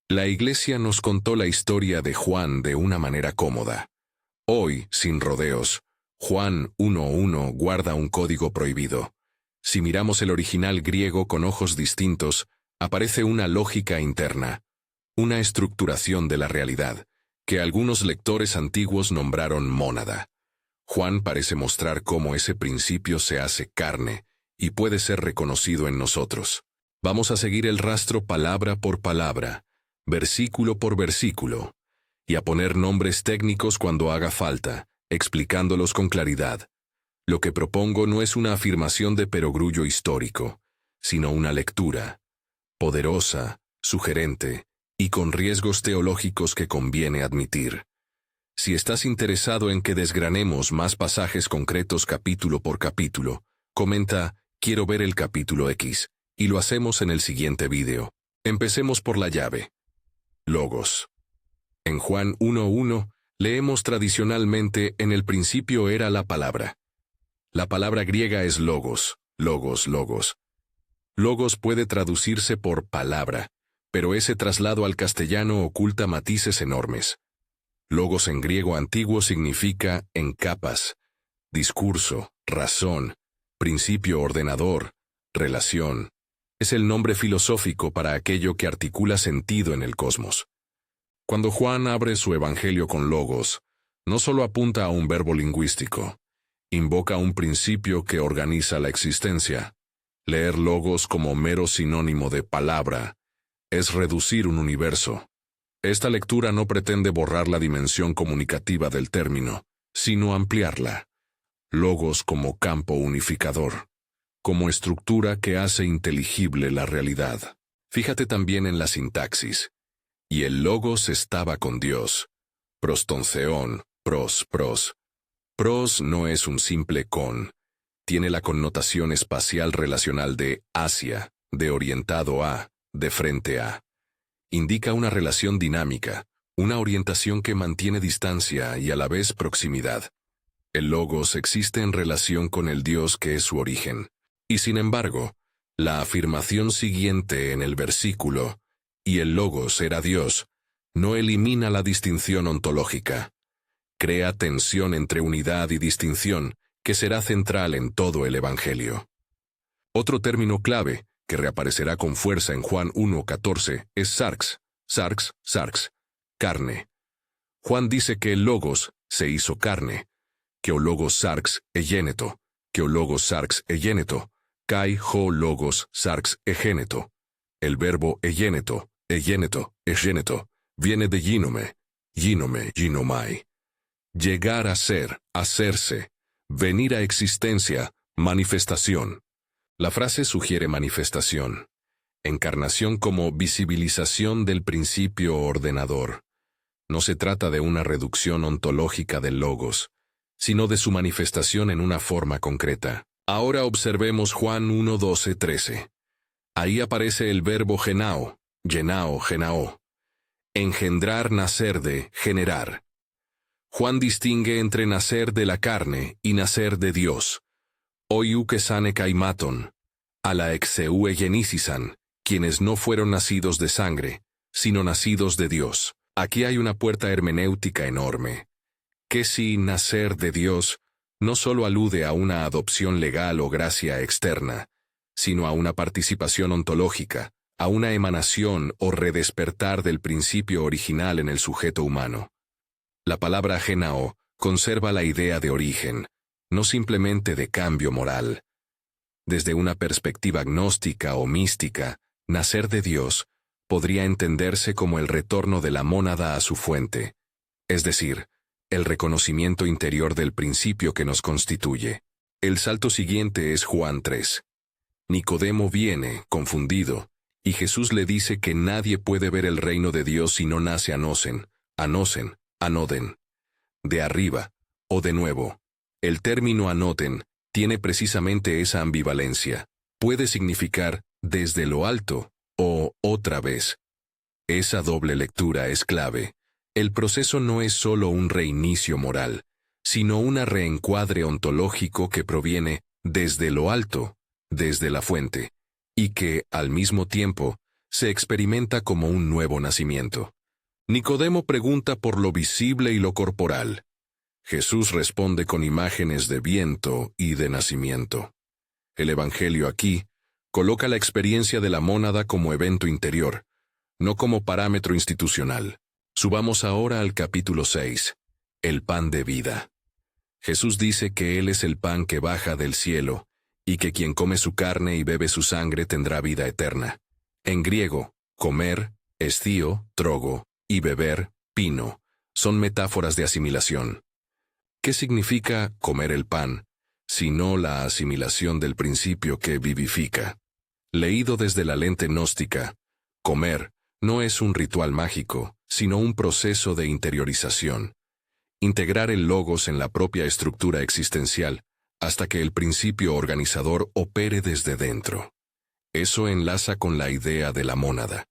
La Iglesia nos contó la historia de Juan de una manera cómoda. Hoy, sin rodeos, Juan 1:1 guarda un código prohibido. Si miramos el original griego con ojos distintos, aparece una lógica interna, una estructuración de la realidad, que algunos lectores antiguos nombraron mónada. Juan parece mostrar cómo ese principio se hace carne y puede ser reconocido en nosotros. Vamos a seguir el rastro palabra por palabra, versículo por versículo, y a poner nombres técnicos cuando haga falta, explicándolos con claridad. Lo que propongo no es una afirmación de perogrullo histórico, sino una lectura poderosa, sugerente y con riesgos teológicos que conviene admitir. Si estás interesado en que desgranemos más pasajes concretos capítulo por capítulo, comenta «Quiero ver el capítulo X» y lo hacemos en el siguiente vídeo. Empecemos por la llave. Logos. En Juan 1:1 leemos tradicionalmente «En el principio era la palabra». La palabra griega es logos, logos, logos. Logos puede traducirse por palabra, pero ese traslado al castellano oculta matices enormes. Logos en griego antiguo significa en capas, discurso, razón, principio ordenador, relación. Es el nombre filosófico para aquello que articula sentido en el cosmos. Cuando Juan abre su evangelio con logos, no solo apunta a un verbo lingüístico, invoca un principio que organiza la existencia. Leer logos como mero sinónimo de palabra es reducir un universo. Esta lectura no pretende borrar la dimensión comunicativa del término, sino ampliarla. Logos como campo unificador, como estructura que hace inteligible la realidad. Fíjate también en la sintaxis. Y el logos estaba con Dios. Prostonceón, pros. Pros no es un simple con. Tiene la connotación espacial relacional de hacia, de orientado a, de frente a. Indica una relación dinámica, una orientación que mantiene distancia y a la vez proximidad. El logos existe en relación con el Dios que es su origen. Y sin embargo, la afirmación siguiente en el versículo, y el logos era Dios, no elimina la distinción ontológica. Crea tensión entre unidad y distinción que será central en todo el Evangelio. Otro término clave, que reaparecerá con fuerza en Juan 1:14, es sarx, carne. Juan dice que el logos se hizo carne, que o logos sarx egéneto, kai ho logos sarx egéneto. El verbo egéneto, viene de ginomai. Llegar a ser, hacerse, venir a existencia, manifestación. La frase sugiere manifestación, encarnación como visibilización del principio ordenador. No se trata de una reducción ontológica del logos, sino de su manifestación en una forma concreta. Ahora observemos Juan 1:12-13. Ahí aparece el verbo genao, genao. Engendrar, nacer de, generar. Juan distingue entre nacer de la carne y nacer de Dios. Oiukesane kaimaton, a la exeu genisisan, quienes no fueron nacidos de sangre, sino nacidos de Dios. Aquí hay una puerta hermenéutica enorme. Que si nacer de Dios no solo alude a una adopción legal o gracia externa, sino a una participación ontológica, a una emanación o redespertar del principio original en el sujeto humano. La palabra genao conserva la idea de origen, no simplemente de cambio moral. Desde una perspectiva gnóstica o mística, nacer de Dios podría entenderse como el retorno de la mónada a su fuente, es decir, el reconocimiento interior del principio que nos constituye. El salto siguiente es Juan 3. Nicodemo viene, confundido, y Jesús le dice que nadie puede ver el reino de Dios si no nace anosen, anoden, de arriba, o de nuevo. El término anoten tiene precisamente esa ambivalencia. Puede significar desde lo alto o otra vez. Esa doble lectura es clave. El proceso no es solo un reinicio moral, sino un reencuadre ontológico que proviene desde lo alto, desde la fuente, y que, al mismo tiempo, se experimenta como un nuevo nacimiento. Nicodemo pregunta por lo visible y lo corporal. Jesús responde con imágenes de viento y de nacimiento. El Evangelio aquí coloca la experiencia de la mónada como evento interior, no como parámetro institucional. Subamos ahora al capítulo 6, el pan de vida. Jesús dice que Él es el pan que baja del cielo, y que quien come su carne y bebe su sangre tendrá vida eterna. En griego, comer, estío, trogo, y beber, pino, son metáforas de asimilación. ¿Qué significa comer el pan, sino la asimilación del principio que vivifica? Leído desde la lente gnóstica, comer no es un ritual mágico, sino un proceso de interiorización. Integrar el logos en la propia estructura existencial, hasta que el principio organizador opere desde dentro. Eso enlaza con la idea de la mónada,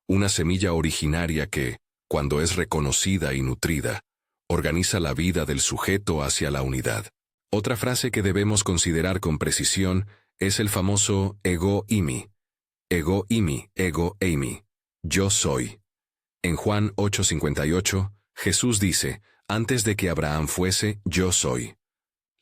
una semilla originaria que, cuando es reconocida y nutrida, organiza la vida del sujeto hacia la unidad. Otra frase que debemos considerar con precisión es el famoso ego eimi. Ego eimi, ego eimi. Yo soy. En Juan 8:58, Jesús dice, antes de que Abraham fuese, yo soy.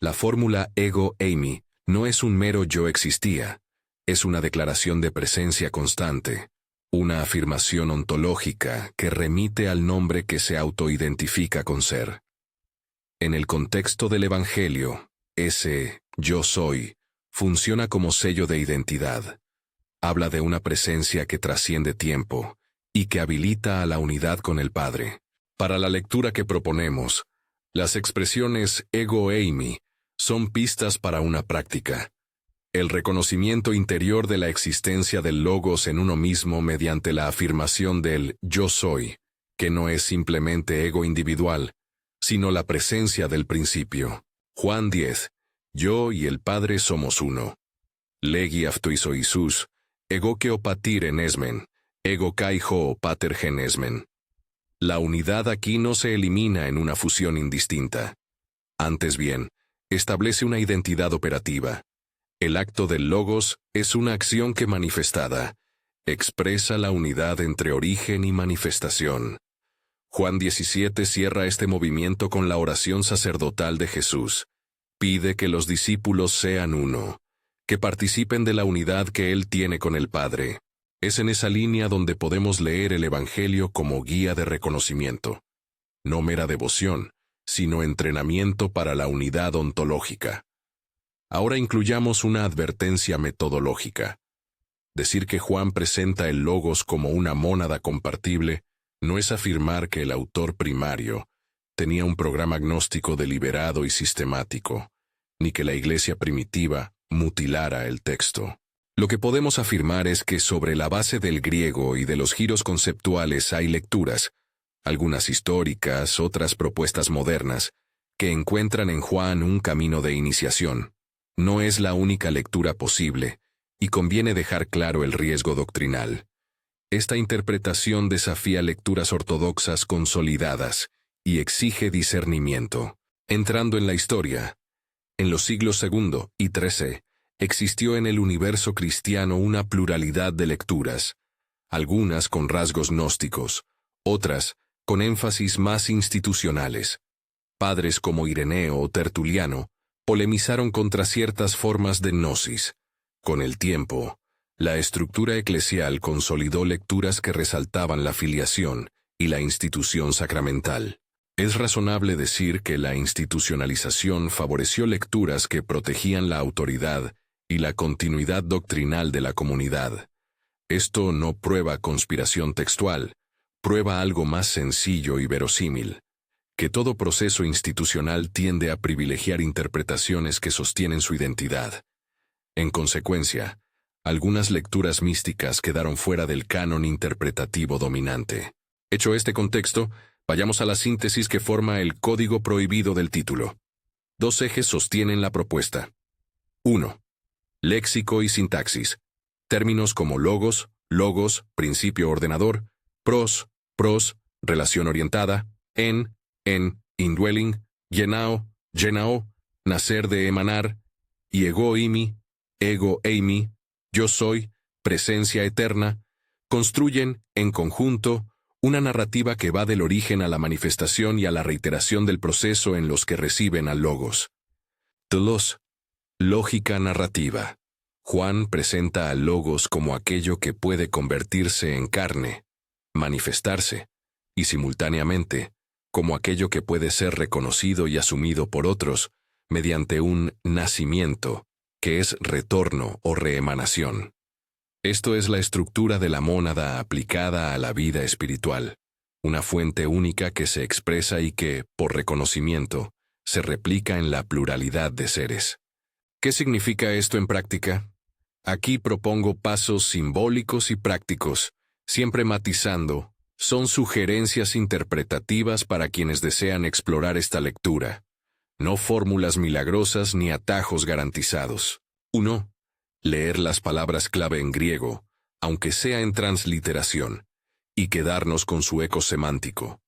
La fórmula ego eimi no es un mero yo existía, es una declaración de presencia constante, una afirmación ontológica que remite al nombre que se autoidentifica con ser. En el contexto del Evangelio, ese yo soy funciona como sello de identidad. Habla de una presencia que trasciende tiempo y que habilita a la unidad con el Padre. Para la lectura que proponemos, las expresiones ego eimi son pistas para una práctica. El reconocimiento interior de la existencia del logos en uno mismo mediante la afirmación del yo soy, que no es simplemente ego individual, sino la presencia del principio. Juan 10. Yo y el Padre somos uno. Legi aftoiso Isus, ego que opatir en esmen, ego kai ho pater gen esmen. La unidad aquí no se elimina en una fusión indistinta. Antes bien, establece una identidad operativa. El acto del logos es una acción que manifestada expresa la unidad entre origen y manifestación. Juan 17 cierra este movimiento con la oración sacerdotal de Jesús. Pide que los discípulos sean uno, que participen de la unidad que Él tiene con el Padre. Es en esa línea donde podemos leer el Evangelio como guía de reconocimiento. No mera devoción, sino entrenamiento para la unidad ontológica. Ahora incluyamos una advertencia metodológica. Decir que Juan presenta el logos como una mónada compartible no es afirmar que el autor primario tenía un programa gnóstico deliberado y sistemático, ni que la iglesia primitiva mutilara el texto. Lo que podemos afirmar es que sobre la base del griego y de los giros conceptuales hay lecturas, algunas históricas, otras propuestas modernas, que encuentran en Juan un camino de iniciación. No es la única lectura posible, y conviene dejar claro el riesgo doctrinal. Esta interpretación desafía lecturas ortodoxas consolidadas y exige discernimiento. Entrando en la historia, en los siglos II y XIII, existió en el universo cristiano una pluralidad de lecturas, algunas con rasgos gnósticos, otras con énfasis más institucionales. Padres como Ireneo o Tertuliano polemizaron contra ciertas formas de gnosis. Con el tiempo, la estructura eclesial consolidó lecturas que resaltaban la filiación y la institución sacramental. Es razonable decir que la institucionalización favoreció lecturas que protegían la autoridad y la continuidad doctrinal de la comunidad. Esto no prueba conspiración textual, prueba algo más sencillo y verosímil, que todo proceso institucional tiende a privilegiar interpretaciones que sostienen su identidad. En consecuencia, algunas lecturas místicas quedaron fuera del canon interpretativo dominante. Hecho este contexto, vayamos a la síntesis que forma el código prohibido del título. Dos ejes sostienen la propuesta. 1. Léxico y sintaxis. Términos como logos, principio ordenador, pros, relación orientada, en, indwelling, genao, nacer de emanar, y ego eimi, yo soy, presencia eterna, Construyen, en conjunto, una narrativa que va del origen a la manifestación y a la reiteración del proceso en los que reciben al Logos. Telos. Lógica narrativa. Juan presenta al Logos como aquello que puede convertirse en carne, manifestarse, y simultáneamente, como aquello que puede ser reconocido y asumido por otros mediante un nacimiento, que es retorno o reemanación. Esto es la estructura de la mónada aplicada a la vida espiritual, una fuente única que se expresa y que, por reconocimiento, se replica en la pluralidad de seres. ¿Qué significa esto en práctica? Aquí propongo pasos simbólicos y prácticos, siempre matizando. Son sugerencias interpretativas para quienes desean explorar esta lectura, no fórmulas milagrosas ni atajos garantizados. 1. Leer las palabras clave en griego, aunque sea en transliteración, y quedarnos con su eco semántico.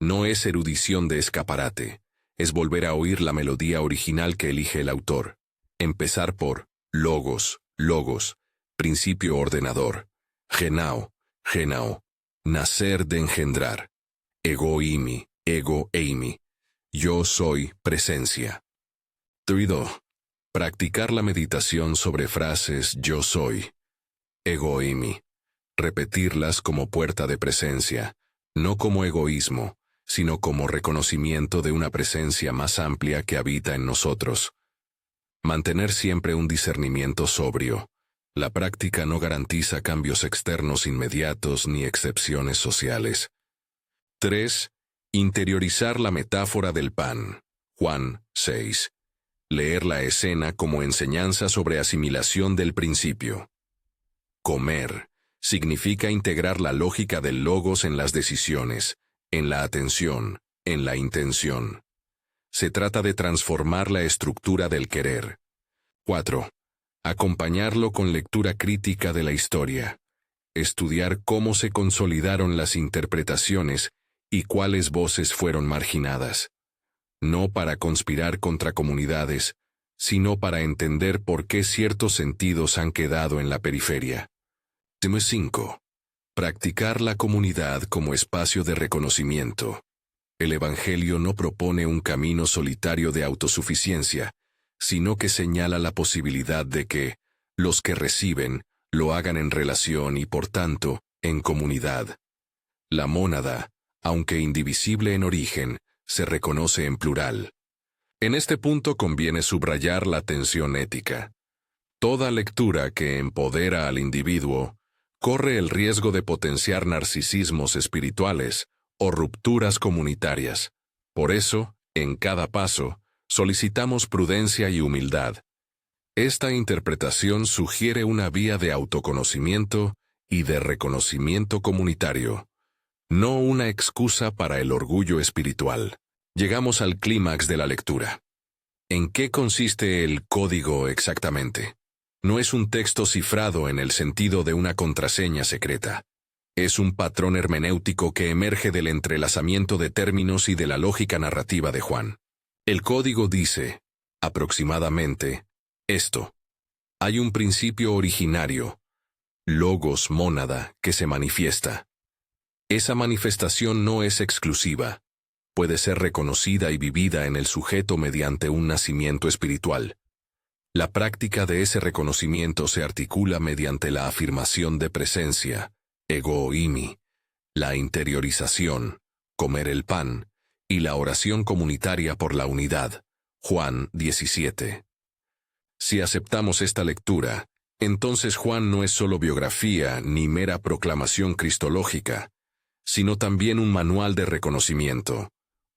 No es erudición de escaparate, es volver a oír la melodía original que elige el autor. Empezar por logos, principio ordenador, genao, nacer de engendrar, ego eimi, yo soy presencia. 3. Practicar la meditación sobre frases yo soy, ego eimi, repetirlas como puerta de presencia, no como egoísmo, sino como reconocimiento de una presencia más amplia que habita en nosotros. Mantener siempre un discernimiento sobrio. La práctica no garantiza cambios externos inmediatos ni excepciones sociales. 3. Interiorizar la metáfora del pan. Juan 6. Leer la escena como enseñanza sobre asimilación del principio. Comer significa integrar la lógica del logos en las decisiones, en la atención, en la intención. Se trata de transformar la estructura del querer. 4. Acompañarlo con lectura crítica de la historia. Estudiar cómo se consolidaron las interpretaciones y cuáles voces fueron marginadas. No para conspirar contra comunidades, sino para entender por qué ciertos sentidos han quedado en la periferia. 5. Practicar la comunidad como espacio de reconocimiento. El Evangelio no propone un camino solitario de autosuficiencia, sino que señala la posibilidad de que los que reciben lo hagan en relación y, por tanto, en comunidad. La mónada, aunque indivisible en origen, se reconoce en plural. En este punto conviene subrayar la tensión ética. Toda lectura que empodera al individuo corre el riesgo de potenciar narcisismos espirituales o rupturas comunitarias. Por eso, en cada paso, solicitamos prudencia y humildad. Esta interpretación sugiere una vía de autoconocimiento y de reconocimiento comunitario, no una excusa para el orgullo espiritual. Llegamos al clímax de la lectura. ¿En qué consiste el código exactamente? No es un texto cifrado en el sentido de una contraseña secreta. Es un patrón hermenéutico que emerge del entrelazamiento de términos y de la lógica narrativa de Juan. El código dice, aproximadamente, esto. Hay un principio originario, logos mónada, que se manifiesta. Esa manifestación no es exclusiva. Puede ser reconocida y vivida en el sujeto mediante un nacimiento espiritual. La práctica de ese reconocimiento se articula mediante la afirmación de presencia, ego eimi, la interiorización, comer el pan, y la oración comunitaria por la unidad. Juan 17. Si aceptamos esta lectura, entonces Juan no es solo biografía ni mera proclamación cristológica, sino también un manual de reconocimiento,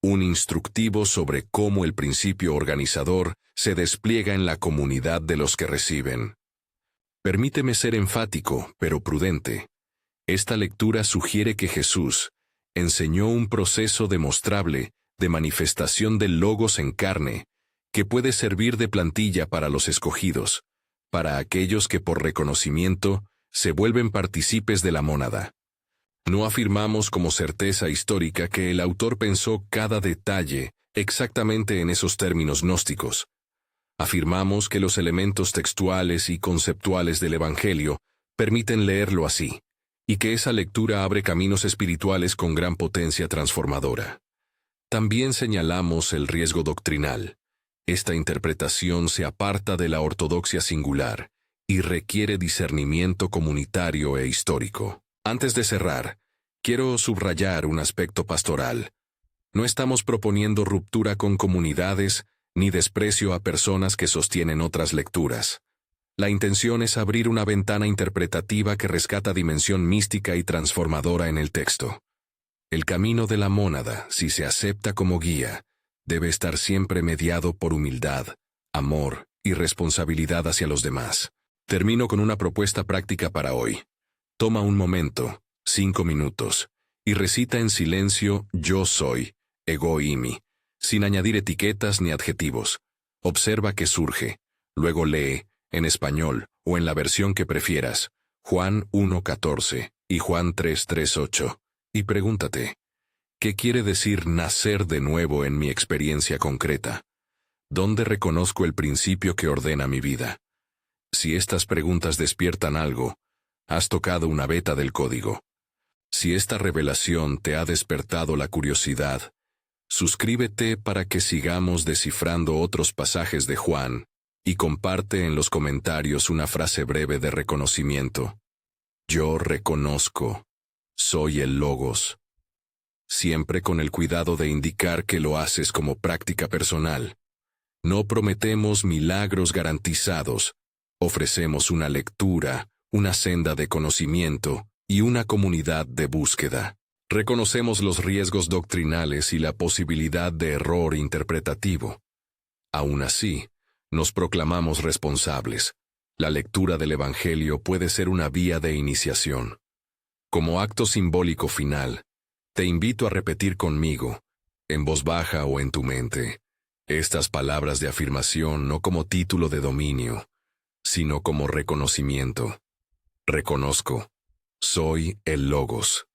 un instructivo sobre cómo el principio organizador se despliega en la comunidad de los que reciben. Permíteme ser enfático, pero prudente. Esta lectura sugiere que Jesús enseñó un proceso demostrable de manifestación del logos en carne, que puede servir de plantilla para los escogidos, para aquellos que por reconocimiento se vuelven partícipes de la mónada. No afirmamos como certeza histórica que el autor pensó cada detalle exactamente en esos términos gnósticos. Afirmamos que los elementos textuales y conceptuales del Evangelio permiten leerlo así, y que esa lectura abre caminos espirituales con gran potencia transformadora. También señalamos el riesgo doctrinal. Esta interpretación se aparta de la ortodoxia singular y requiere discernimiento comunitario e histórico. Antes de cerrar, quiero subrayar un aspecto pastoral. No estamos proponiendo ruptura con comunidades ni desprecio a personas que sostienen otras lecturas. La intención es abrir una ventana interpretativa que rescata dimensión mística y transformadora en el texto. El camino de la mónada, si se acepta como guía, debe estar siempre mediado por humildad, amor y responsabilidad hacia los demás. Termino con una propuesta práctica para hoy. Toma un momento, 5 minutos, y recita en silencio Yo soy, ego imi, sin añadir etiquetas ni adjetivos. Observa qué surge. Luego lee, en español o en la versión que prefieras, Juan 1:14 y Juan 3:8, y pregúntate, ¿qué quiere decir nacer de nuevo en mi experiencia concreta? ¿Dónde reconozco el principio que ordena mi vida? Si estas preguntas despiertan algo, has tocado una veta del código. Si esta revelación te ha despertado la curiosidad, suscríbete para que sigamos descifrando otros pasajes de Juan y comparte en los comentarios una frase breve de reconocimiento. Yo reconozco, soy el Logos. Siempre con el cuidado de indicar que lo haces como práctica personal. No prometemos milagros garantizados, ofrecemos una lectura, una senda de conocimiento y una comunidad de búsqueda. Reconocemos los riesgos doctrinales y la posibilidad de error interpretativo. Aún así, nos proclamamos responsables. La lectura del Evangelio puede ser una vía de iniciación. Como acto simbólico final, te invito a repetir conmigo, en voz baja o en tu mente, estas palabras de afirmación no como título de dominio, sino como reconocimiento. Reconozco, soy el Logos.